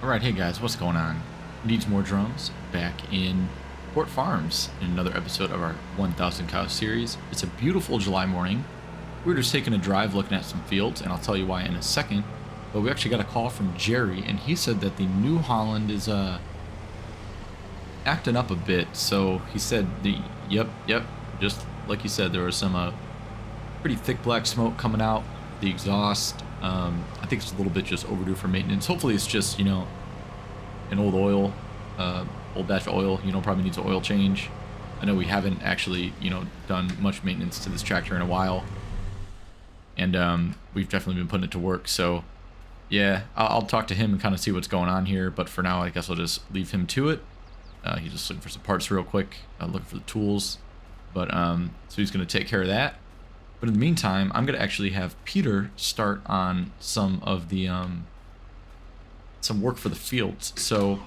Alright, hey guys, what's going on? Needs More Drums, back in Port Farms in another episode of our 1000 Cows series. It's a beautiful July morning. We were just taking a drive looking at some fields, and I'll tell you why in a second. But we actually got a call from Jerry, and he said that the New Holland is acting up a bit. So he said yep, just like you said, there was some pretty thick black smoke coming out the exhaust. I think it's a little bit just overdue for maintenance. Hopefully it's just, an old oil, old batch of oil, probably needs an oil change. I know we haven't actually, done much maintenance to this tractor in a while. And we've definitely been putting it to work. So yeah, I'll talk to him and kind of see what's going on here. But for now, I guess I'll just leave him to it. He's just looking for some parts real quick, looking for the tools. But so he's going to take care of that. But in the meantime, I'm going to actually have Peter start on some of the some work for the fields. So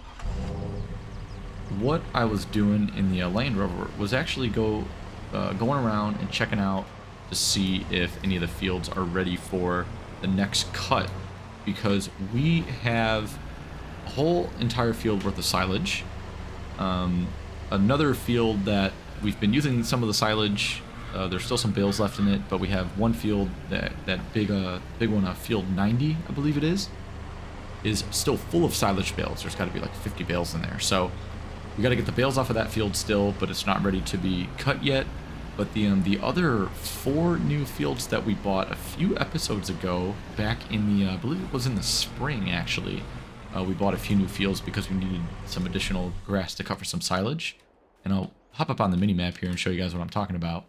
what I was doing in the Land Rover was actually going around and checking out to see if any of the fields are ready for the next cut, because we have a whole entire field worth of silage. Another field that we've been using some of the silage. There's still some bales left in it, but we have one field that big one, field 90, I believe it is still full of silage bales. There's got to be like 50 bales in there. So we got to get the bales off of that field still, but it's not ready to be cut yet. But the other 4 new fields that we bought a few episodes ago, back in the I believe it was in the spring actually, we bought a few new fields because we needed some additional grass to cut for some silage. And I'll hop up on the mini map here and show you guys what I'm talking about.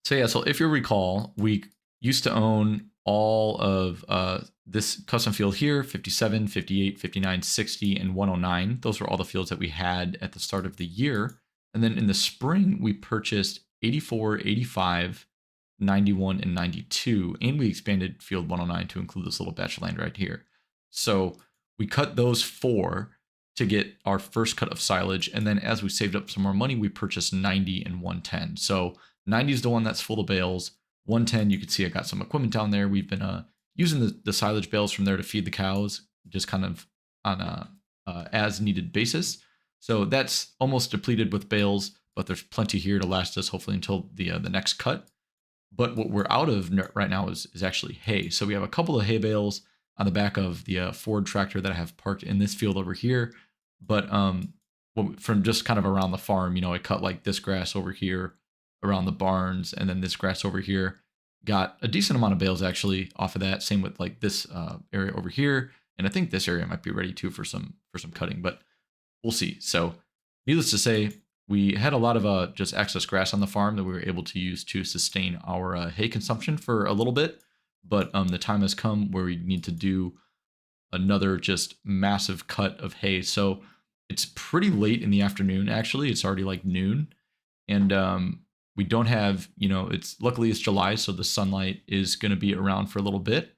So yeah, so if you recall, we used to own all of this custom field here, 57, 58, 59, 60, and 109. Those were all the fields that we had at the start of the year. And then in the spring, we purchased 84, 85, 91, and 92. And we expanded field 109 to include this little batch of land right here. So we cut those 4 to get our first cut of silage. And then as we saved up some more money, we purchased 90 and 110. So 90 is the one that's full of bales. 110, you can see I got some equipment down there. We've been using the silage bales from there to feed the cows, just kind of on a as needed basis. So that's almost depleted with bales, but there's plenty here to last us hopefully until the next cut. But what we're out of right now is actually hay. So we have a couple of hay bales on the back of the Ford tractor that I have parked in this field over here. But from just kind of around the farm, I cut like this grass over here around the barns, and then this grass over here. Got a decent amount of bales actually off of that. Same with like this area over here, and I think this area might be ready too for some cutting, but we'll see. So needless to say, we had a lot of just excess grass on the farm that we were able to use to sustain our hay consumption for a little bit. But the time has come where we need to do another just massive cut of hay. So it's pretty late in the afternoon. Actually, it's already like noon, and we don't have, luckily it's July, so the sunlight is going to be around for a little bit,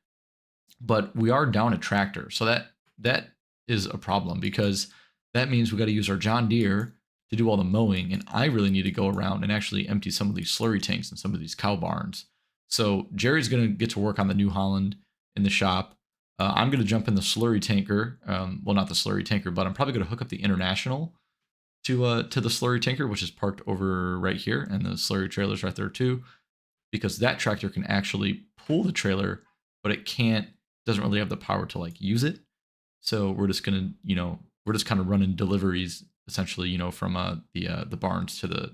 but we are down a tractor. So that is a problem, because that means we got to use our John Deere to do all the mowing. And I really need to go around and actually empty some of these slurry tanks and some of these cow barns. So Jerry's going to get to work on the New Holland in the shop. I'm going to jump in the slurry tanker. Well, not the slurry tanker, but I'm probably going to hook up the International to the slurry tanker, which is parked over right here, and the slurry trailer's right there too, because that tractor can actually pull the trailer, but it doesn't really have the power to like use it. So we're just gonna, we're just kind of running deliveries essentially, from the barns to the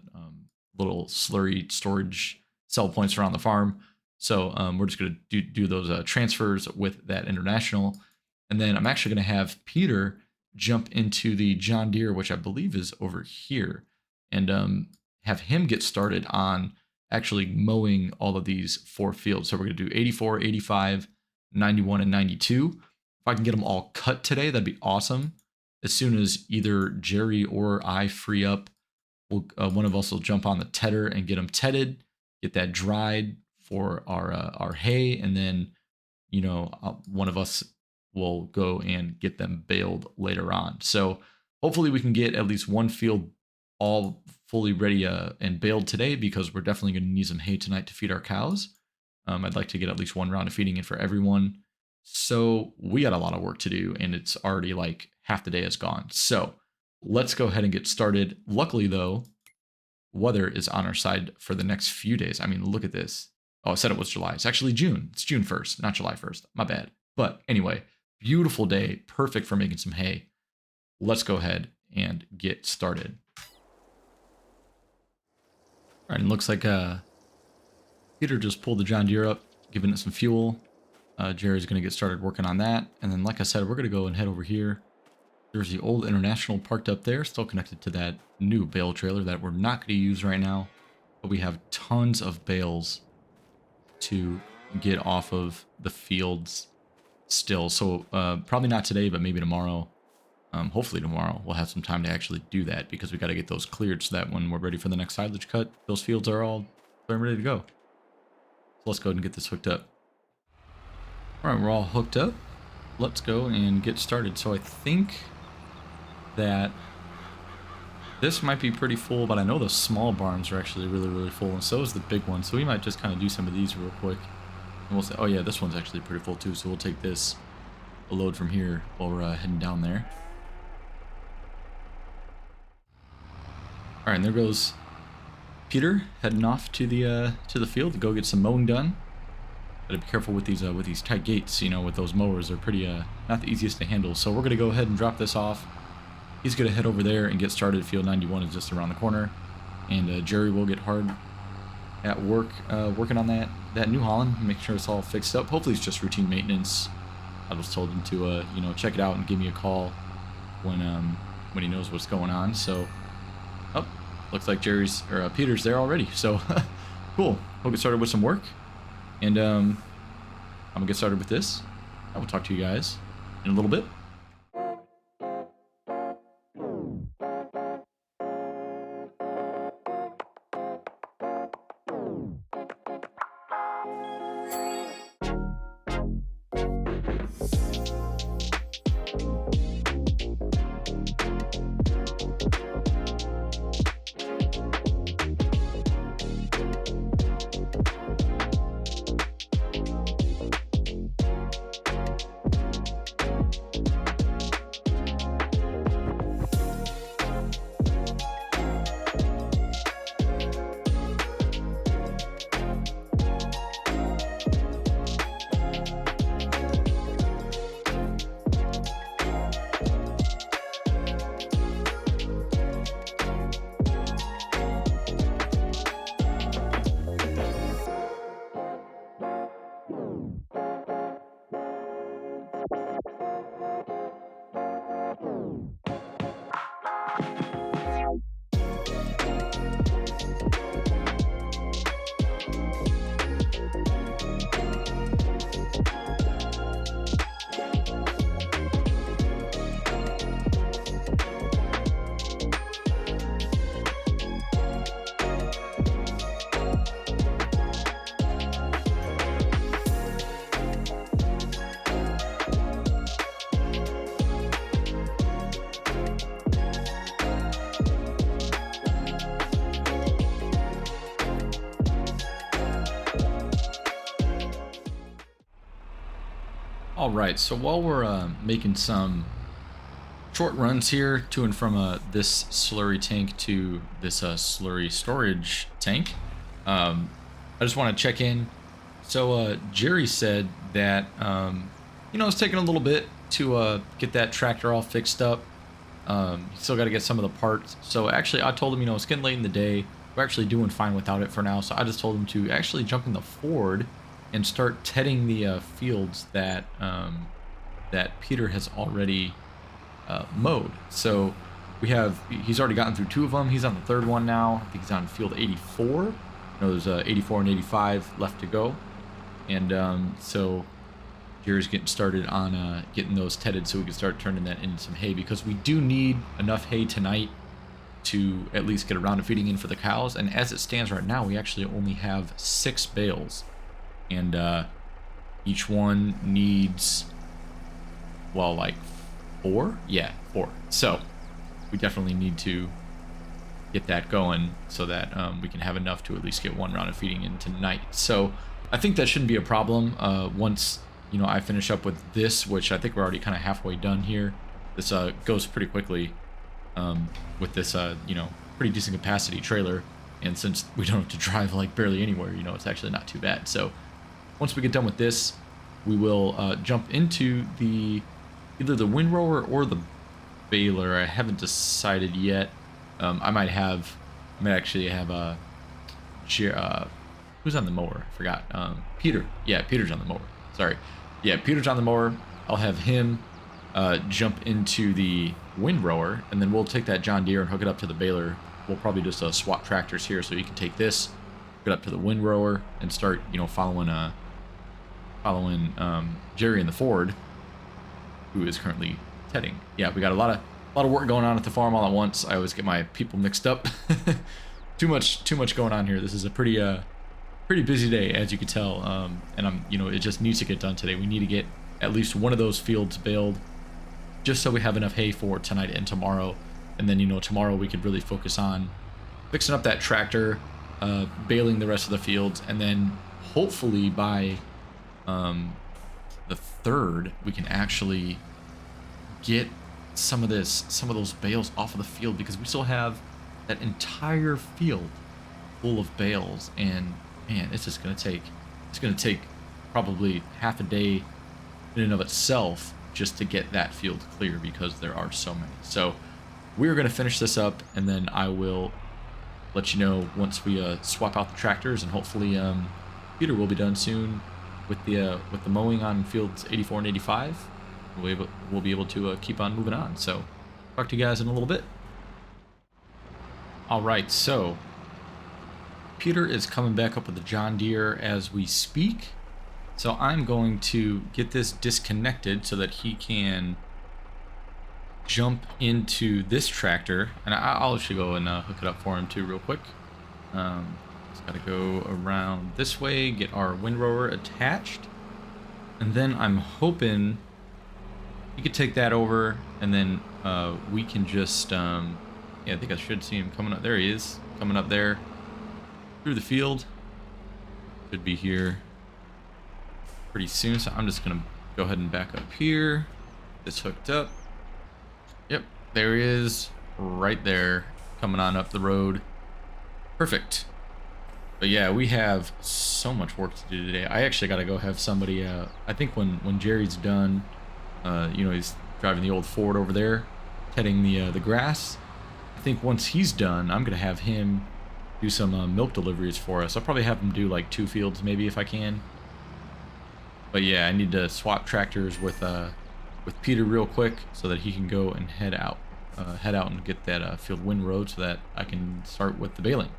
little slurry storage cell points around the farm. So we're just gonna do those transfers with that International, and then I'm actually gonna have Peter jump into the John Deere, which I believe is over here, and have him get started on actually mowing all of these 4 fields. So we're going to do 84, 85, 91, and 92. If I can get them all cut today, that'd be awesome. As soon as either Jerry or I free up, one of us will jump on the tedder and get them tedded, get that dried for our hay, and then one of us will go and get them baled later on. So hopefully we can get at least one field all fully ready and baled today, because we're definitely going to need some hay tonight to feed our cows. I'd like to get at least one round of feeding in for everyone. So we got a lot of work to do, and it's already like half the day is gone. So let's go ahead and get started. Luckily, though, weather is on our side for the next few days. I mean, look at this. Oh, I said it was July. It's actually June. It's June 1st, not July 1st. My bad. But anyway, beautiful day, perfect for making some hay. Let's go ahead and get started. All right, and looks like Peter just pulled the John Deere up, giving it some fuel. Jerry's going to get started working on that. And then, like I said, we're going to go and head over here. There's the old International parked up there, still connected to that new bale trailer that we're not going to use right now. But we have tons of bales to get off of the fields still. So probably not today, but maybe tomorrow. Hopefully tomorrow we'll have some time to actually do that, because we got to get those cleared so that when we're ready for the next silage cut, those fields are all ready to go. So let's go ahead and get this hooked up. All right, we're all hooked up. Let's go and get started. So I think that this might be pretty full, but I know the small barns are actually really full, and so is the big one. So we might just kind of do some of these real quick. And we'll say, oh yeah, this one's actually pretty full too. So we'll take this a load from here while we're heading down there. All right, and there goes Peter heading off to the field to go get some mowing done. Gotta be careful with these tight gates, you know, with those mowers. They're pretty not the easiest to handle. So we're gonna go ahead and drop this off. He's gonna head over there and get started. Field 91 is just around the corner, and Jerry will get hard at work working on that New Holland, make sure it's all fixed up. Hopefully it's just routine maintenance. I just told him to you know, check it out and give me a call when he knows what's going on. So, oh, looks like Peter's there already. So cool. We'll get started with some work. And I'm gonna get started with this. I will talk to you guys in a little bit. All right, so while we're making some short runs here to and from this slurry tank to this slurry storage tank, I just want to check in. So Jerry said that you know, it's taking a little bit to get that tractor all fixed up. Still got to get some of the parts. So actually, I told him, you know, it's getting late in the day. We're actually doing fine without it for now. So I just told him to actually jump in the Ford and start tedding the fields that that Peter has already mowed. So he's already gotten through 2 of them. He's on the 3rd one now. I think he's on field 84. You know, there's 84 and 85 left to go. And so Jerry's getting started on getting those tedded so we can start turning that into some hay, because we do need enough hay tonight to at least get around to feeding in for the cows. And as it stands right now, we actually only have 6 bales. And each one needs, well, like 4? Yeah, 4. So we definitely need to get that going so that we can have enough to at least get 1 round of feeding in tonight. So I think that shouldn't be a problem once you know, I finish up with this, which I think we're already kind of halfway done here. This goes pretty quickly with this, you know, pretty decent capacity trailer. And since we don't have to drive like barely anywhere, you know, it's actually not too bad. So once we get done with this, we will jump into either the windrower or the baler. I haven't decided yet. I might actually have who's on the mower? I forgot. Peter. Yeah, Peter's on the mower. Sorry. Yeah, Peter's on the mower. I'll have him jump into the windrower, and then we'll take that John Deere and hook it up to the baler. We'll probably just swap tractors here, so you can take this, hook it up to the windrower, and start, you know, following Jerry in the Ford, who is currently tedding. Yeah, we got a lot of work going on at the farm all at once. I always get my people mixed up. too much going on here. This is a pretty busy day, as you can tell. And you know, it just needs to get done today. We need to get at least one of those fields baled, just so we have enough hay for tonight and tomorrow. And then, you know, tomorrow we could really focus on fixing up that tractor, baling the rest of the fields, and then hopefully by the 3rd we can actually get some of those bales off of the field, because we still have that entire field full of bales. And man, it's gonna take probably half a day in and of itself just to get that field clear, because there are so many. So we're gonna finish this up, and then I will let you know once we swap out the tractors, and hopefully Peter will be done soon with the mowing on fields 84 and 85. We'll be able to keep on moving on. So talk to you guys in a little bit. All right, so Peter is coming back up with the John Deere as we speak. So I'm going to get this disconnected so that he can jump into this tractor, and I'll actually go and hook it up for him too real quick. Just gotta go around this way, get our windrower attached, and then I'm hoping you could take that over, and then we can just yeah, I think I should see him coming up. There he is, coming up there through the field. Should be here pretty soon. So I'm just gonna go ahead and back up here, this hooked up. Yep, there he is, right there, coming on up the road. Perfect. But yeah, we have so much work to do today. I actually got to go have somebody, I think when Jerry's done, you know, he's driving the old Ford over there, tedding the grass. I think once he's done, I'm going to have him do some milk deliveries for us. I'll probably have him do like 2 fields maybe if I can. But yeah, I need to swap tractors with Peter real quick so that he can go and head out and get that field windrowed so that I can start with the baling.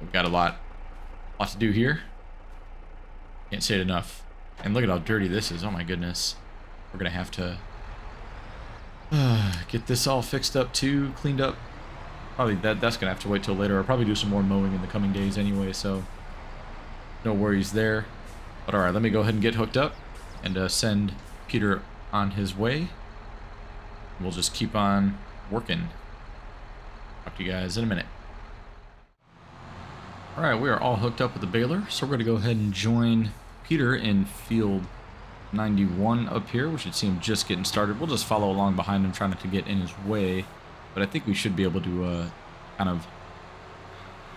We've got a lot to do here. Can't say it enough. And look at how dirty this is. Oh my goodness. We're gonna have to get this all fixed up too, cleaned up. Probably that's gonna have to wait till later. I'll probably do some more mowing in the coming days anyway, so no worries there. But alright, let me go ahead and get hooked up and send Peter on his way. We'll just keep on working. Talk to you guys in a minute. Alright, we are all hooked up with the baler, so we're going to go ahead and join Peter in field 91 up here. We should see him just getting started. We'll just follow along behind him, trying not to get in his way. But I think we should be able to kind of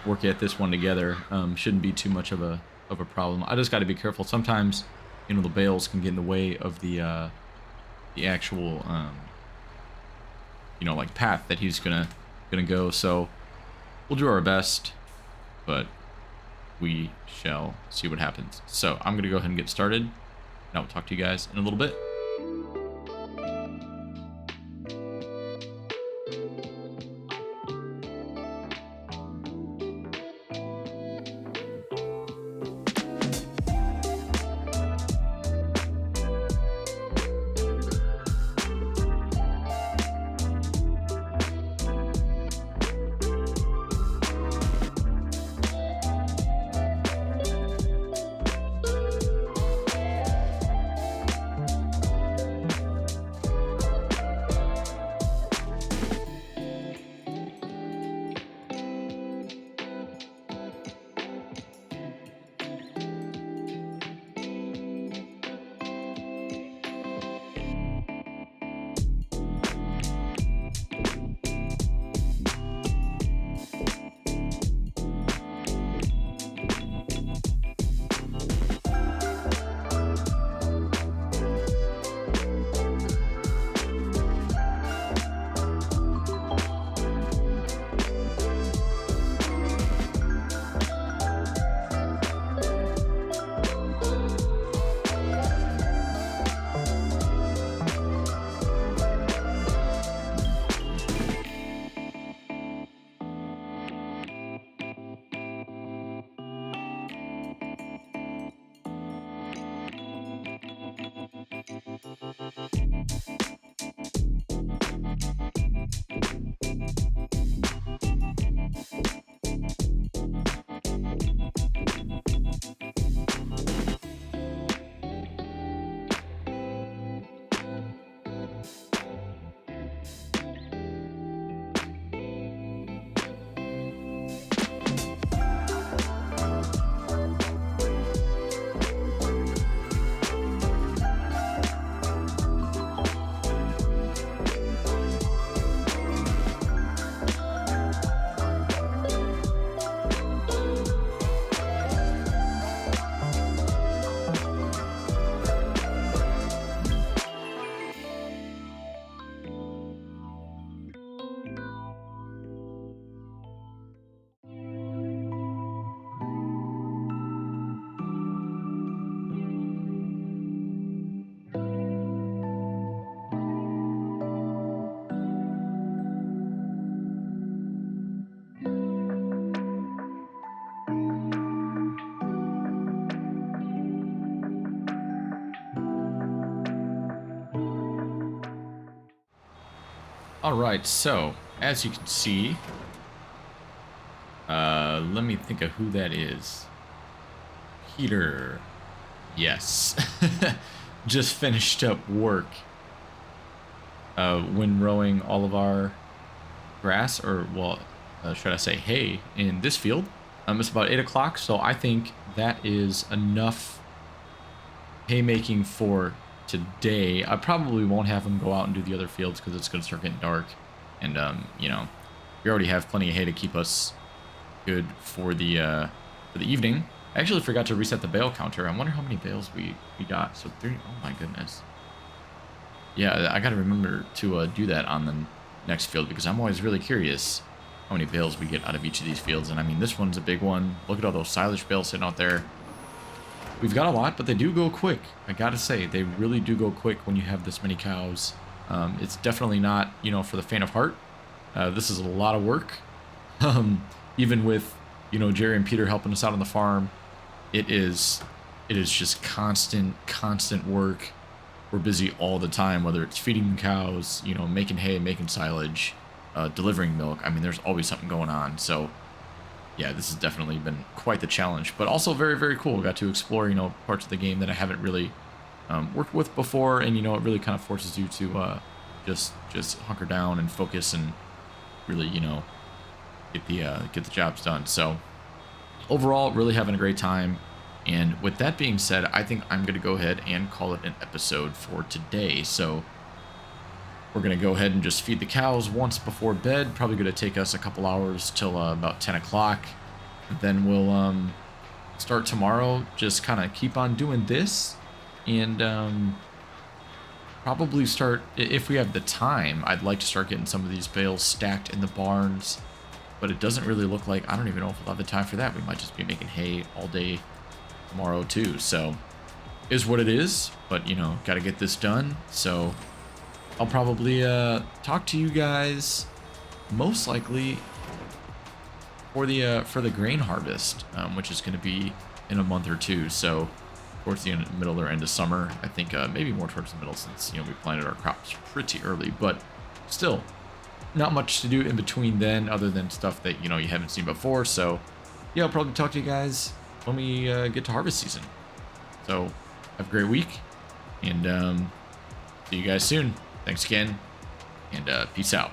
work at this one together. Shouldn't be too much of a problem. I just got to be careful. Sometimes, you know, the bales can get in the way of the actual, you know, like path that he's gonna go. So we'll do our best, but we shall see what happens. So I'm gonna go ahead and get started, and I'll talk to you guys in a little bit. All right, so as you can see, let me think of who that is. Peter. Yes. Just finished up work. When rowing all of our grass, or well, should I say hay, in this field. It's about 8 o'clock, so I think that is enough haymaking for today. I probably won't have him go out and do the other fields because it's going to start getting dark. And, you know, we already have plenty of hay to keep us good for the evening. I actually forgot to reset the bale counter. I wonder how many bales we got. So 3, oh my goodness. Yeah, I got to remember to do that on the next field because I'm always really curious how many bales we get out of each of these fields. And I mean, this one's a big one. Look at all those silage bales sitting out there. We've got a lot, but they do go quick. I gotta say, they really do go quick when you have this many cows. It's definitely not, you know, for the faint of heart. This is a lot of work. Even with, you know, Jerry and Peter helping us out on the farm, it is just constant work. We're busy all the time, whether it's feeding cows, you know, making hay, making silage, delivering milk. I mean, there's always something going on. So yeah, this has definitely been quite the challenge, but also very, very cool. Got to explore, you know, parts of the game that I haven't really worked with before, and you know, it really kind of forces you to just hunker down and focus and really, you know, get the jobs done. So overall, really having a great time. And with that being said, I think I'm going to go ahead and call it an episode for today. So we're going to go ahead and just feed the cows once before bed. Probably going to take us a couple hours till about 10 o'clock. Then we'll start tomorrow. Just kind of keep on doing this. And probably start, if we have the time, I'd like to start getting some of these bales stacked in the barns. But it doesn't really look like, I don't even know if we'll have the time for that. We might just be making hay all day tomorrow too. So is what it is. But, you know, got to get this done. So I'll probably talk to you guys most likely for the grain harvest, which is going to be in a month or two. So towards the middle or end of summer, I think maybe more towards the middle, since, you know, we planted our crops pretty early. But still, not much to do in between then, other than stuff that, you know, you haven't seen before. So yeah, I'll probably talk to you guys when we get to harvest season. So have a great week, and see you guys soon. Thanks again, and peace out.